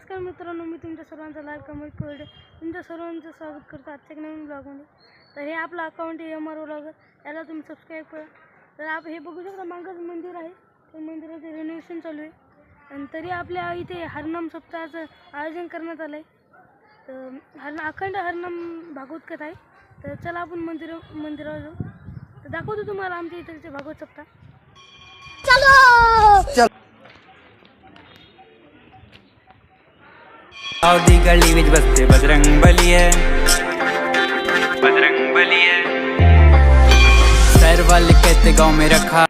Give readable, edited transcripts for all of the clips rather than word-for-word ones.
नमस्कार मित्रांनो, मी तुमच्या सर्वांचा लाडका मयूर कोरडे तुमच्या सर्वांचं स्वागत करतो आजच्या एक नवीन ब्लॉगमध्ये. तर हे आपलं अकाउंट आहे MR व्लॉगर, याला तुम्ही सबस्क्राईब करा. तर हे बघू शकता मागच मंदिर आहे, ते मंदिराचे रिनोव्हेशन चालू आहे. आणि तरी आपल्या इथे हरनाम सप्ताहाचं आयोजन करण्यात आलं आहे. तर अखंड हरनाम भागवत कथा आहे. तर चला आपण मंदिरावर जाऊ. तर दाखवतो तुम्हाला आमच्या इथलचे भागवत सप्ताह. चलो दी गली विच बसते बजरंग बली है, बजरंग बली है. सर वाल कहते गाँव में रखा.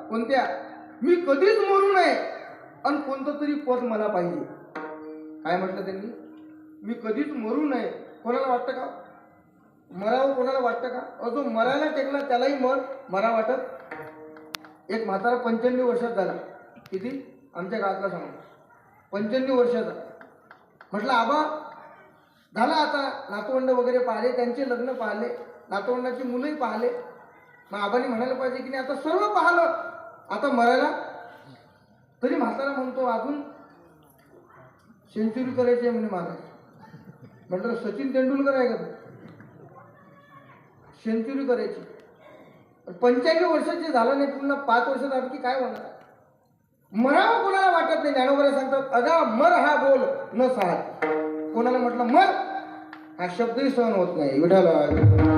कोणत्या मी कधीच मरू नये आणि कोणतं तरी पद मला पाहिजे. काय म्हटलं त्यांनी? मी कधीच मरू नये. कोणाला वाटतं का मरावं? कोणाला वाटतं का? जो मरायला टेकला त्यालाही मरा वाटत. एक म्हातारा 95 वर्षात झाला. किती? आमच्या गावातला सांगा, 95 वर्षाचा. म्हटलं आबा झाला, आता नातवंड वगैरे पाहिले, त्यांचे लग्न पाहिले, नातवंडाची मुलंही पाहिले. मग आबाने म्हणायला पाहिजे की नाही आता सर्व पाहिलं, आता मरायला. तरी म्हातारा म्हणतो अजून सेंचुरी करायची आहे म्हणे मला. म्हटलं सचिन तेंडुलकर आहे का? सेंचुरी करायची. 95 वर्षाचे झालं नाही, पुन्हा 5 वर्षात आणखी काय होणार? मरावं कोणाला वाटत नाही. ज्ञानोबा सांगतात अगा मर हा बोल न सहा. कोणाला म्हटलं मर हा शब्दही सहन होत नाही. विठाला